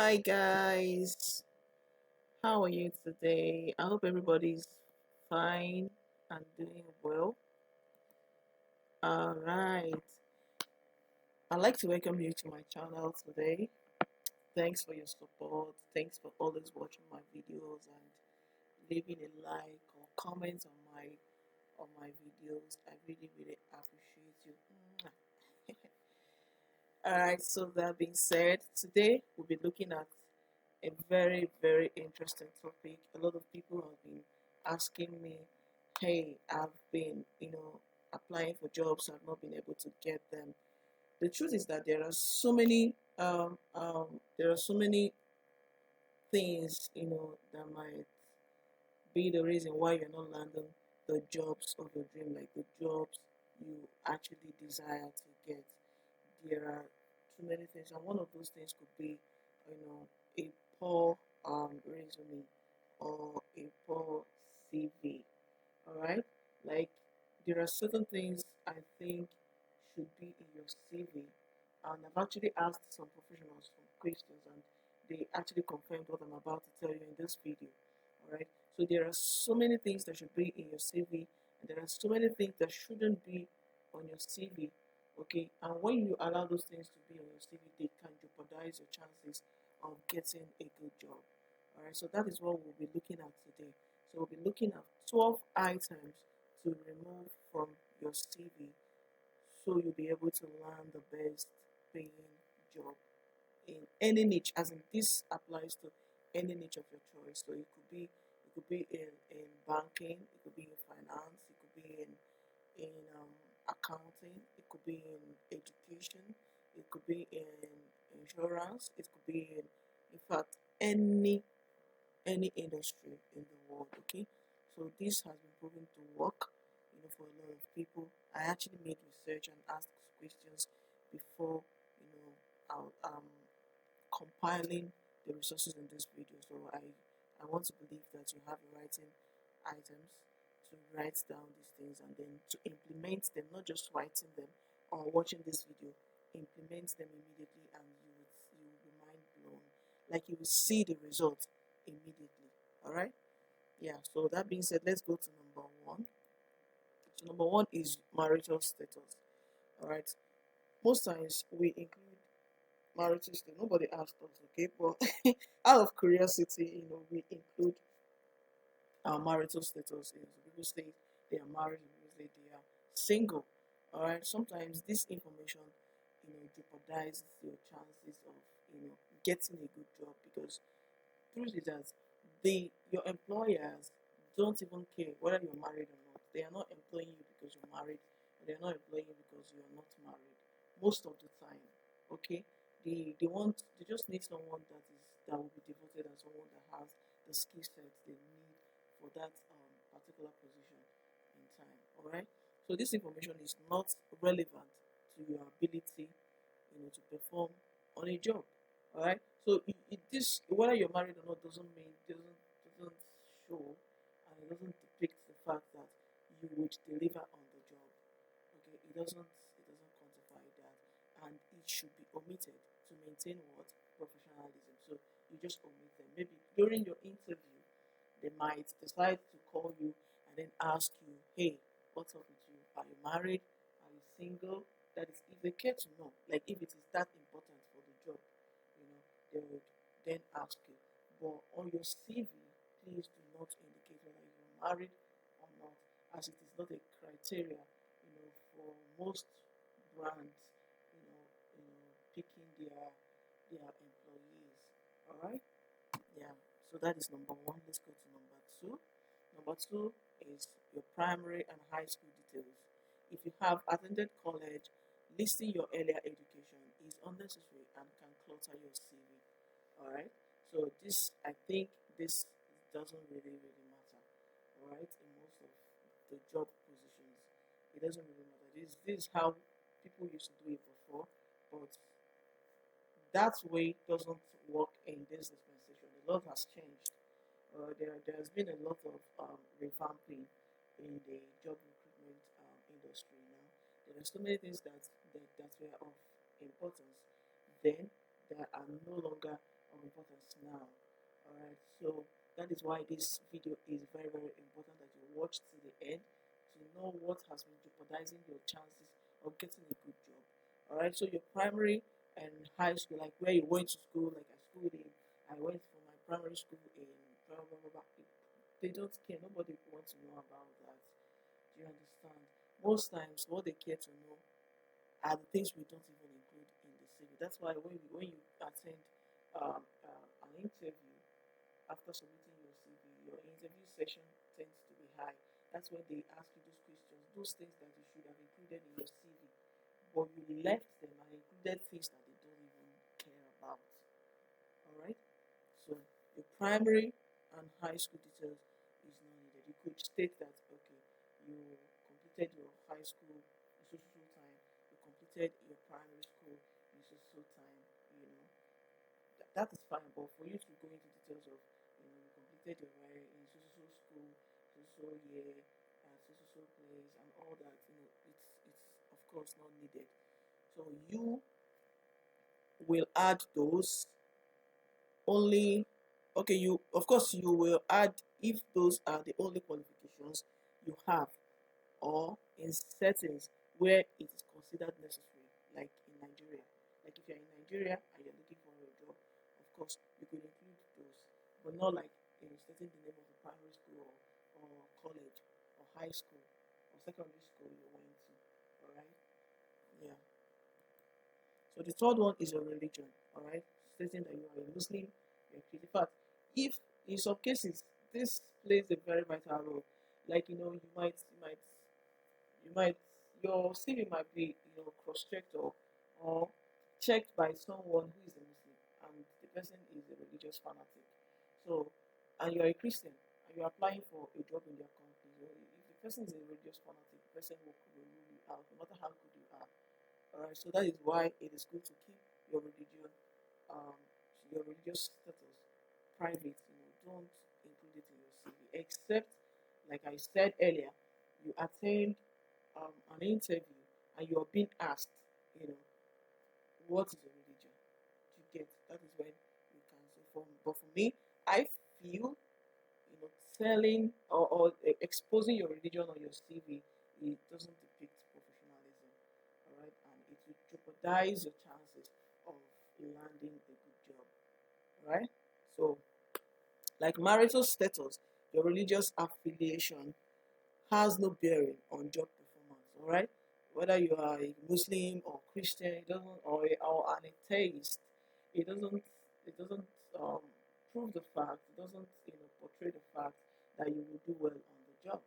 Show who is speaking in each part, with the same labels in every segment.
Speaker 1: Hi guys, how are you today? I hope everybody's fine and doing well. All right, I'd like to welcome you to my channel today. Thanks for your support. Thanks for always watching my videos and leaving a like or comment on my videos. I really appreciate you. Mwah. All right, so that being said, today we'll be looking at a very interesting topic. A lot of people have been asking me, hey, I've been, applying for jobs, I've not been able to get them. The truth is that there are so many things, that might be the reason why you're not landing the jobs of your dream, like the jobs you actually desire to get. There are too many things, and one of those things could be, a poor resume or a poor CV. All right, like there are certain things I think should be in your CV, and I've actually asked some professionals some questions, and they actually confirmed what I'm about to tell you in this video. All right, so there are so many things that should be in your CV, and there are so many things that shouldn't be on your CV. Okay, and when you allow those things to be on your CV, they can jeopardize your chances of getting a good job. All right, so that is what we'll be looking at today. So we'll be looking at 12 items to remove from your CV so you'll be able to land the best paying job in any niche, as in this applies to any niche of your choice. So it could be in banking, it could be in finance, it could be in accounting, it could be in education, it could be in insurance, it could be in fact any industry in the world. Okay, so this has been proven to work, for a lot of people. I actually made research and asked questions before, compiling the resources in this video. So I want to believe that you have writing items to write down these things and then to implement them, not just writing them or watching this video. Implement them immediately, and you will be mind blown. Like you will see the result immediately. All right. Yeah. So that being said, let's go to number one. So number one is marital status. All right. Most times we include marital status. Nobody asked us, okay, but out of curiosity, we include our marital status. So people say they are married, and people say they are single. All right. Sometimes this information, jeopardizes your chances of, getting a good job, because truth is that your employers don't even care whether you're married or not. They are not employing you because you're married, and they are not employing you because you are not married. Most of the time, okay, they just need someone that will be devoted, and someone that has the skill sets they need for that particular position in time. All right. So this information is not relevant to your ability, to perform on a job. All right. So this, whether you're married or not, doesn't show, and it doesn't depict the fact that you would deliver on the job. Okay, it doesn't quantify that, and it should be omitted to maintain what professionalism. So you just omit them. Maybe during your interview, they might decide to call you and then ask you, hey, what's up with you? Are you married? Are you single? That is, if they care to know, like if it is that important for the job, they would then ask you. But on your CV, please do not indicate whether you're married or not, as it is not a criteria, for most brands, picking their employees. All right. Yeah, so that is number one. Let's go to number two. Number two is your primary and high school details. If you have attended college, listing your earlier education is unnecessary and can clutter your CV. All right. So I think this doesn't really matter. All right. In most of the job positions, it doesn't really matter. This is how people used to do it before, but that way doesn't work in this dispensation. A lot has changed. There has been a lot of revamping in the job recruitment industry now. There are so many things that were of importance then that are no longer of importance now. All right, so that is why this video is very, very important that you watch to the end to know what has been jeopardizing your chances of getting a good job. All right, so your primary and high school, like where you went to school, like I schooled in, I went for my primary school in blah blah blah blah. They don't care. Nobody wants to know about that. Do you understand? Most times, what they care to know are the things we don't even include in the CV. That's why when you attend an interview after submitting your CV, your interview session tends to be high. That's when they ask you those questions, those things that you should have included in your CV, but you left them and included things that they don't even care about. All right. So your primary and high school details is not needed. You could state that okay, you completed your high school in so so time, you completed your primary school in so so time. You know that is fine. But for you to go into details of you completed your in so so school, so so year, so so place, and all that, it's of course not needed. So you will add those only. Okay, you of course you will add if those are the only qualifications you have, or in settings where it is considered necessary, like in Nigeria. Like if you're in Nigeria and you're looking for a job, of course you could include those, but not like stating the name of the primary school, or college, or high school, or secondary school you went to. All right. Yeah. So the third one is your religion. All right, stating that you are a Muslim, you're a Christian. In fact, if in some cases this plays a very vital role, like you might your CV might be cross-checked, or checked by someone who is a Muslim and the person is a religious fanatic. So, and you are a Christian and you're applying for a job in their company. So if the person is a religious fanatic, the person will rule you out, no matter how good you are. All right, so that is why it is good to keep your religion, um, your religious status private. Don't include it in your CV, except, like I said earlier, you attend an interview and you are being asked, you know, what is your religion? You get that is when you can say for. But for me, I feel telling or exposing your religion on your CV, it doesn't depict professionalism. All right, and it will jeopardize your chances of landing a good job. All right, so like marital status, your religious affiliation has no bearing on job performance. All right, whether you are a Muslim or Christian, it doesn't, or an atheist, it doesn't it doesn't um, prove the fact. It doesn't portray the fact that you will do well on the job.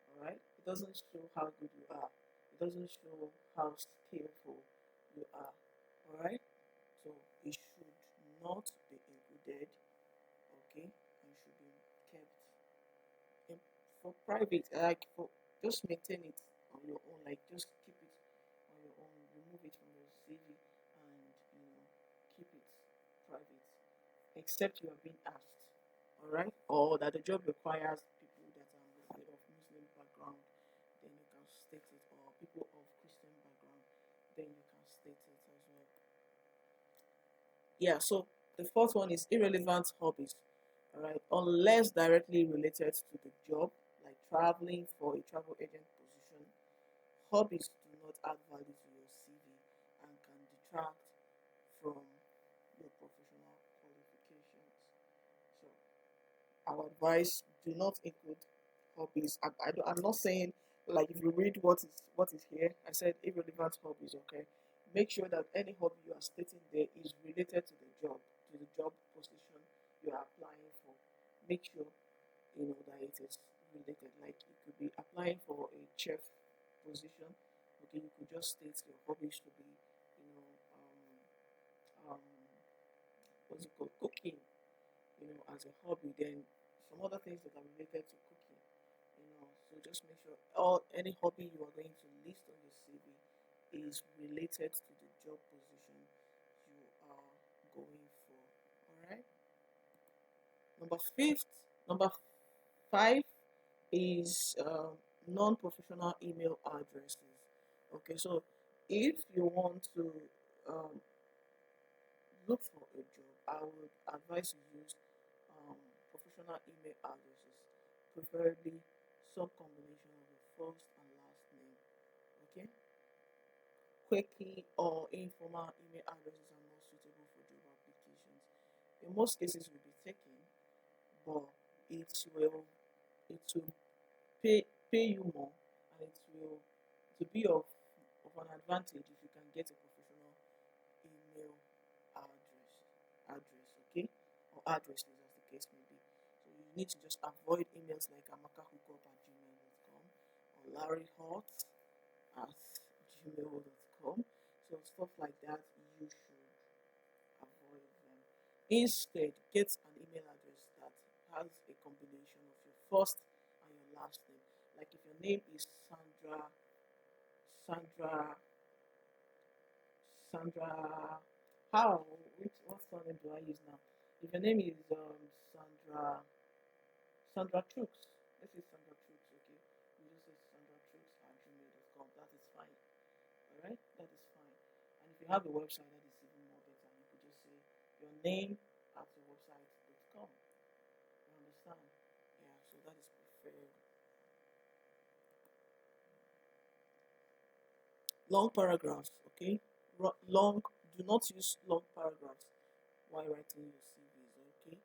Speaker 1: All right, it doesn't show how good you are. It doesn't show how skillful you are. All right, so it should not be included. Okay, and should be kept in, for private, like for just maintain it on your own, like just keep it on your own, remove it from your CV, and keep it private, except you are being asked. All right, or that the job requires people that are Muslim background, then you can state it, or people of Christian background, then you can state it as well. Yeah, so the fourth one is irrelevant hobbies. All right, unless directly related to the job, like traveling for a travel agent position, hobbies do not add value to your CV and can detract from your professional qualifications. So, our advice: do not include hobbies. I'm not saying, like, if you read what is here, I said irrelevant hobbies. Okay, make sure that any hobby you are stating there is related to the job position you are applying for. Make sure that it is related. Like it could be applying for a chef position. Okay, you could just state your hobbies to be, you know, what's it called, cooking. As a hobby. Then some other things that are related to cooking. So just make sure any hobby you are going to list on your CV is related to the job position you are going for. All right. Number five is non-professional email addresses. Okay, so if you want to um, look for a job I would advise you use professional email addresses, preferably some combination of your first and last name. Okay, quirky or informal email addresses are not suitable for job applications. In most cases, will be taken, but it will pay you more, and it will be of an advantage if you can get a professional email address, okay, or addresses as the case may be. So you need to just avoid emails like amakahookup@gmail.com or larryhot at gmail.com. So stuff like that, you should avoid them. Instead, get an email address that has a combination of your first and your last name. Like if your name is Sandra, Sandra, how? What surname do I use now? If your name is Sandra Trooks, this is Sandra Trooks, okay? You just say Sandra Trooks at gmail.com. That is fine. Alright? That is fine. And if you have a website, that is even more better. You could just say your name at your website.com. You understand? Yeah, so that is preferred. Long paragraphs, okay? Long, do not use long paragraphs while writing your CVs, okay?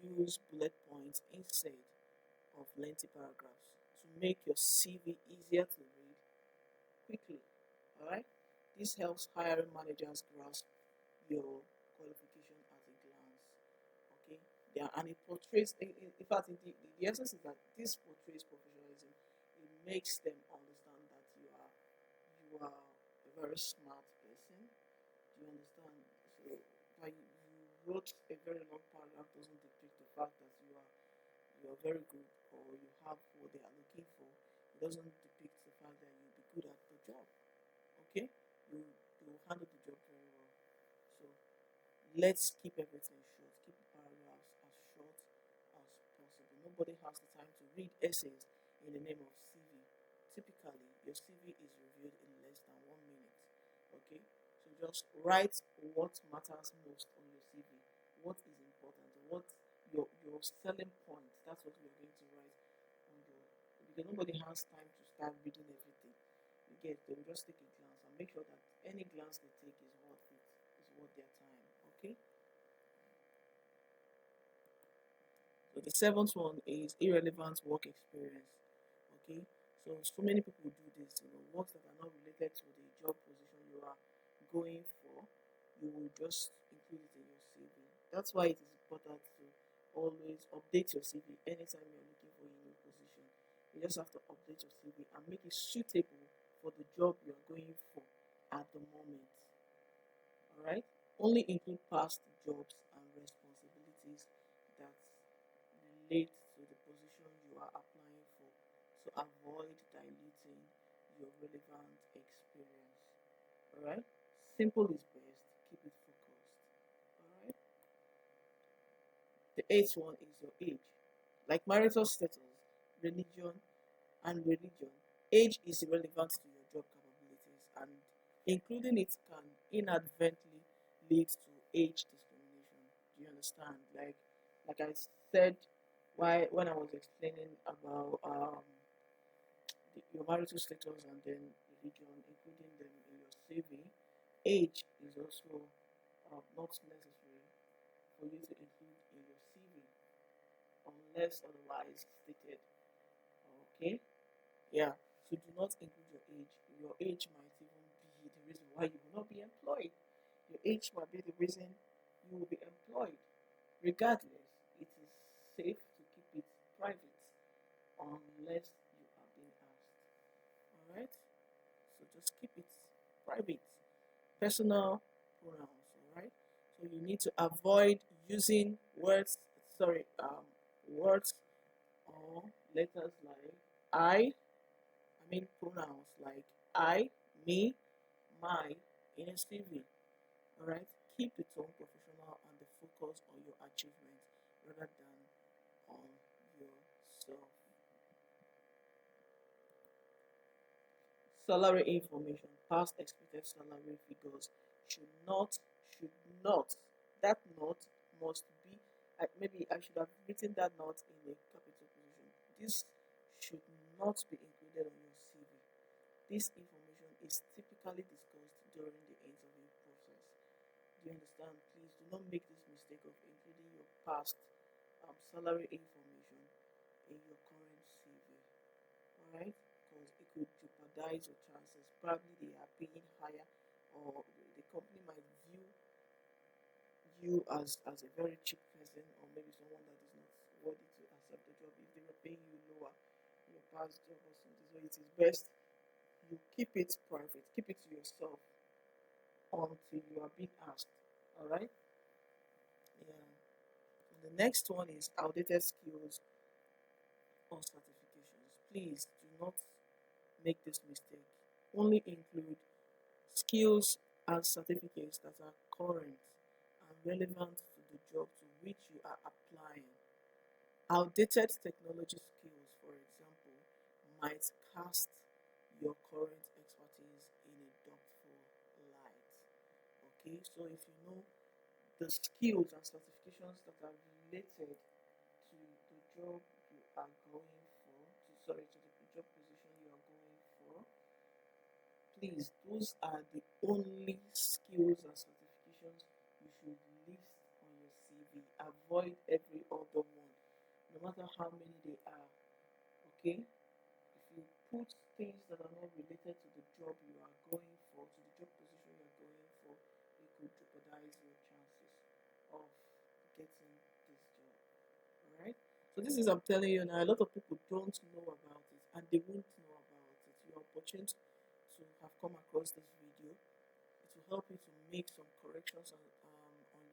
Speaker 1: Use bullet points instead of lengthy paragraphs to make your CV easier to read quickly. Alright? This helps hiring managers grasp your qualification at a glance. Okay? Yeah, and it portrays, in fact, the essence is that this portrays professionalism. It makes them understand that you are a very smart person. Do you understand? So, like you wrote a very long paragraph doesn't depict the fact that you are very good or you have what they are looking for. It doesn't depict the fact that you'll be good at the job. Okay, you handle the job very well. So let's keep everything short. Keep the paragraphs as short as possible. Nobody has the time to read essays in the name of CV. Typically, your CV is reviewed in less than 1 minute. Okay, so just write what matters most on your CV. What is important? What your selling point? That's what you're going to write on your, because nobody has time to start reading everything. You get, they will just take a glance and make sure that any glance they take is worth it, is worth their time. Okay. So the seventh one is irrelevant work experience. Okay. So many people do this, works that are not related to the job position you are going for, you will just include it in your CV. That's why it is important to always update your CV anytime you're looking for a new position. You just have to update your CV and make it suitable for the job you're going for at the moment. Alright? Only include past jobs and responsibilities that relate to the position you are applying for. So avoid diluting your relevant experience. Alright? Simple is best. Keep it focused. Alright? The eighth one is your age. Like marital status, religion, age is irrelevant to your job capabilities, and including it can inadvertently lead to age discrimination. Do you understand? Like I said, when I was explaining about your marital status and then religion, including them in your CV, age is also not necessary for you to include in your CV unless otherwise stated. Okay? Yeah. So do not include your age. Your age might even be the reason why you will not be employed. Your age might be the reason you will be employed. Regardless, it is safe to keep it private unless you are being asked. Alright? So just keep it private. Personal pronouns, alright? So you need to avoid using words or letters like I mean pronouns like I, me, my in a CV. Alright? Keep the tone professional and the focus on your achievements rather than on yourself. Salary information. Past expected salary figures should not that note must be, maybe I should have written that note in a capital position. This should not be included on your CV. This information is typically discussed during the interview process. Do you understand? Please do not make this mistake of including your past salary information in your current CV. Alright? Because it could jeopardize your chances. Probably they are paying higher, or the company might view you as a very cheap person, or maybe someone that is not worthy to accept the job if they were paying you lower in your past job or something. So it is best you keep it private, keep it to yourself until you are being asked. Alright? Yeah. And the next one is outdated skills or certifications. Please do not make this mistake. Only include skills and certificates that are current and relevant to the job to which you are applying. Outdated technology skills, for example, might cast your current expertise in a doubtful light. Okay, so if you know the skills and certifications that are related to the job you are going for, to the job position you are going for, please, those are the only skills and certifications you should list on your CV. Avoid every other one, no matter how many they are. Okay? If you put things that are not related to the job you are going for, to the job position you are going for, it could jeopardize your chances of getting this job. Alright? So this is, I'm telling you now, a lot of people don't know about it, and they won't know about it. You are opportune to have come across this video. It will help you to make some corrections on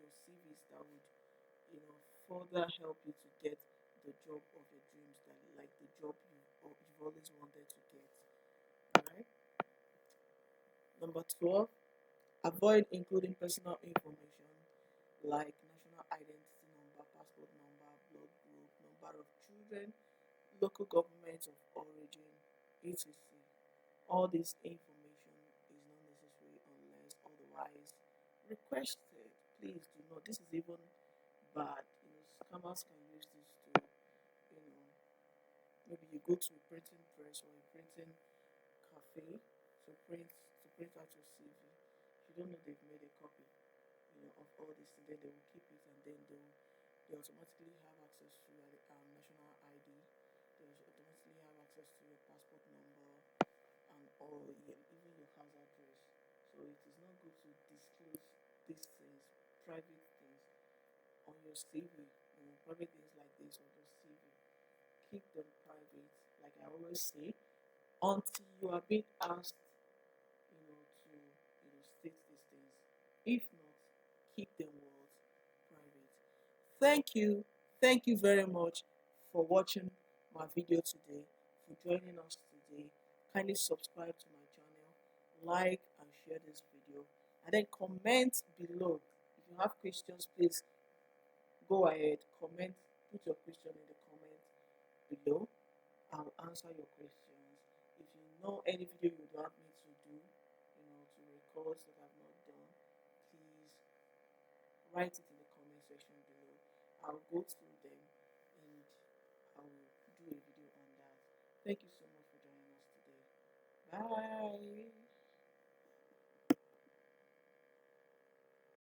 Speaker 1: your CVs that would, further help you to get the job of your dreams, that like the job you've always wanted to get. Alright. Number 12, avoid including personal information like national identity number, passport number, blood group, number of children, local government of origin, etc. All this information is not necessary unless otherwise requested. Please do not. This is even bad. Scammers can use this to, maybe you go to a printing press or a printing cafe to print out your CV. You don't know they've made a copy, of all this, and then they will keep it, and then they automatically have access to your national ID. They automatically have access to your passport number and all, even your house address. So it is not good to disclose these things, private things, on your CV. Private things like this on your CV. Keep them private, like I always say, until you are being asked, to state these things. If not, keep them words private. Thank you very much for watching my video today, for joining us today. Kindly subscribe to my channel, like and share this video, and then comment below. If you have questions, please go ahead, comment, put your question in the comment below. I'll answer your questions. If you know any video you would like me to do, to record that I've not done, please write it in the comment section below. I'll go through them and I will do a video on that. Thank you so much for joining us today. Bye.